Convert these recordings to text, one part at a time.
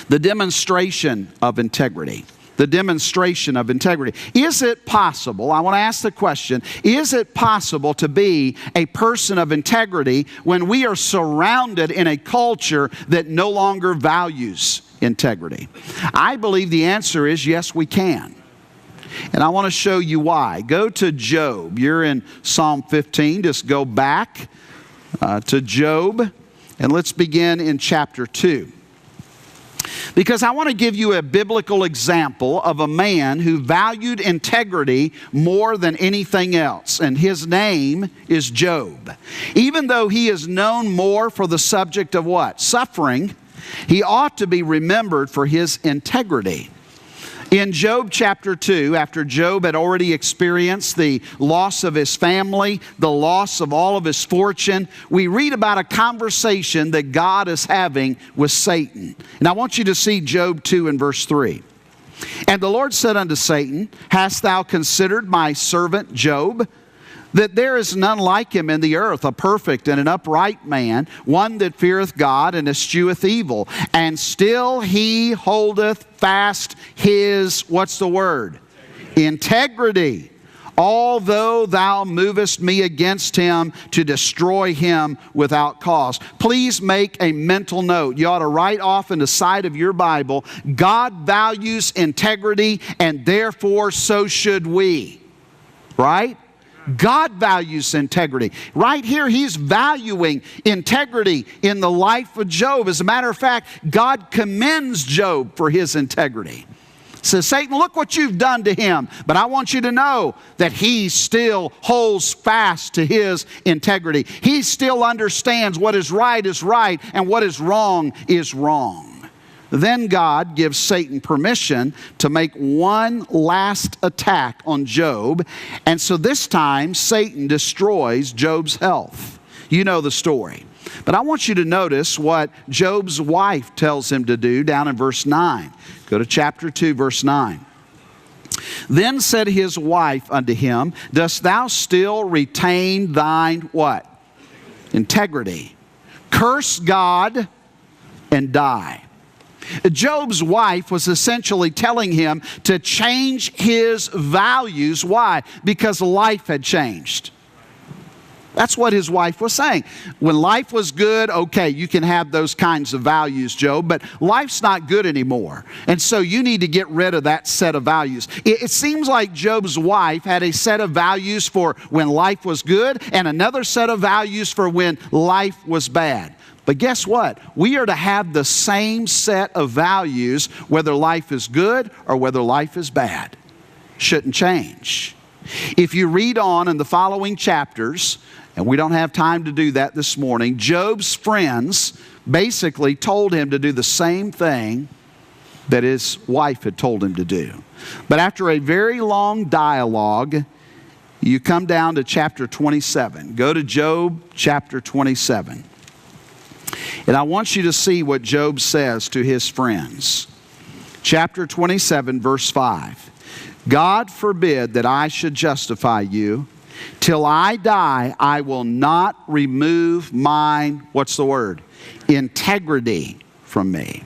The demonstration of integrity. The demonstration of integrity. Is it possible, I want to ask the question, is it possible to be a person of integrity when we are surrounded in a culture that no longer values integrity? I believe the answer is yes, we can. And I want to show you why. Go to Job. You're in Psalm 15. Just go back to Job, and let's begin in chapter 2. Because I want to give you a biblical example of a man who valued integrity more than anything else. And his name is Job. Even though he is known more for the subject of what? Suffering, he ought to be remembered for his integrity. In Job chapter 2, after Job had already experienced the loss of his family, the loss of all of his fortune, we read about a conversation that God is having with Satan. And I want you to see Job 2 and verse 3. And the Lord said unto Satan, Hast thou considered my servant Job? That there is none like him in the earth, a perfect and an upright man, one that feareth God and escheweth evil. And still he holdeth fast his, what's the word? Integrity. Although thou movest me against him to destroy him without cause. Please make a mental note. You ought to write off in the side of your Bible, God values integrity, and therefore so should we. Right? God values integrity. Right here, he's valuing integrity in the life of Job. As a matter of fact, God commends Job for his integrity. Says, Satan, look what you've done to him. But I want you to know that he still holds fast to his integrity. He still understands what is right and what is wrong is wrong. Then God gives Satan permission to make one last attack on Job. And so this time, Satan destroys Job's health. You know the story. But I want you to notice what Job's wife tells him to do down in verse 9. Go to chapter 2, verse 9. Then said his wife unto him, Dost thou still retain thine what? Integrity. Curse God and die. Job's wife was essentially telling him to change his values. Why? Because life had changed. That's what his wife was saying. When life was good, okay, you can have those kinds of values, Job, but life's not good anymore. And so you need to get rid of that set of values. It seems like Job's wife had a set of values for when life was good and another set of values for when life was bad. But guess what? We are to have the same set of values whether life is good or whether life is bad. Shouldn't change. If you read on in the following chapters, and we don't have time to do that this morning, Job's friends basically told him to do the same thing that his wife had told him to do. But after a very long dialogue, you come down to chapter 27. Go to Job chapter 27. And I want you to see what Job says to his friends. Chapter 27, verse 5. God forbid that I should justify you. Till I die, I will not remove mine, what's the word? Integrity from me.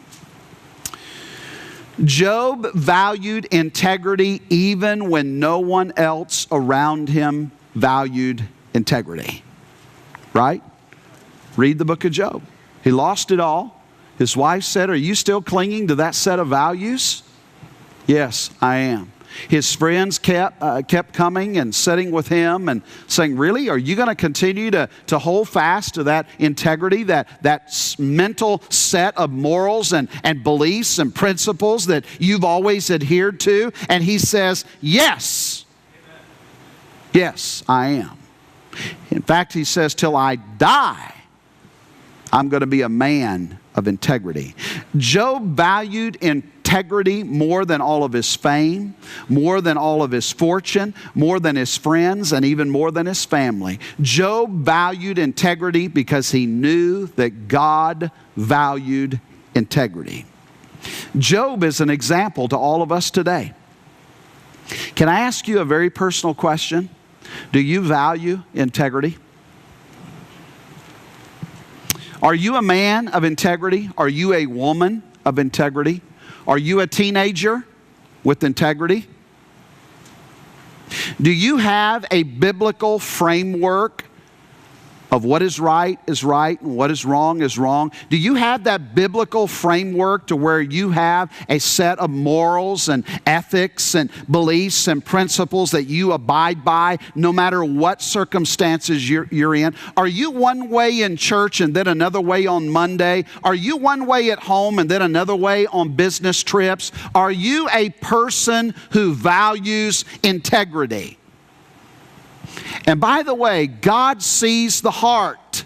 Job valued integrity even when no one else around him valued integrity. Right? Read the book of Job. He lost it all. His wife said, Are you still clinging to that set of values? Yes, I am. His friends kept coming and sitting with him and saying, Really? Are you going to continue to hold fast to that integrity, that mental set of morals and beliefs and principles that you've always adhered to? And he says, Yes. Amen. Yes, I am. In fact, he says, Till I die, I'm going to be a man of integrity. Job valued integrity more than all of his fame, more than all of his fortune, more than his friends, and even more than his family. Job valued integrity because he knew that God valued integrity. Job is an example to all of us today. Can I ask you a very personal question? Do you value integrity? Are you a man of integrity? Are you a woman of integrity? Are you a teenager with integrity? Do you have a biblical framework of what is right and what is wrong? Do you have that biblical framework to where you have a set of morals and ethics and beliefs and principles that you abide by no matter what circumstances you're in? Are you one way in church and then another way on Monday? Are you one way at home and then another way on business trips? Are you a person who values integrity? And by the way, God sees the heart.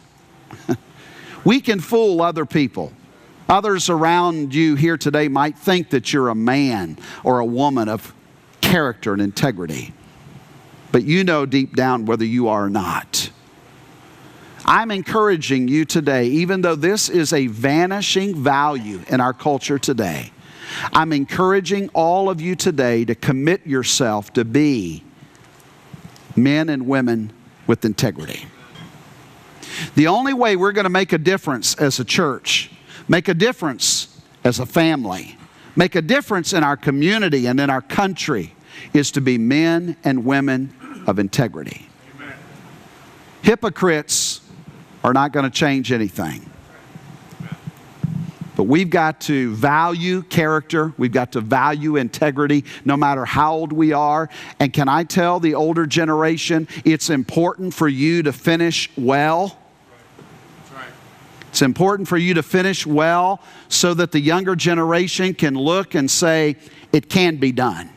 We can fool other people. Others around you here today might think that you're a man or a woman of character and integrity. But you know deep down whether you are or not. I'm encouraging you today, even though this is a vanishing value in our culture today, I'm encouraging all of you today to commit yourself to be men and women with integrity. The only way we're going to make a difference as a church, make a difference as a family, make a difference in our community and in our country, is to be men and women of integrity. Amen. Hypocrites are not going to change anything. But we've got to value character. We've got to value integrity no matter how old we are. And can I tell the older generation, it's important for you to finish well. That's right. It's important for you to finish well so that the younger generation can look and say, it can be done.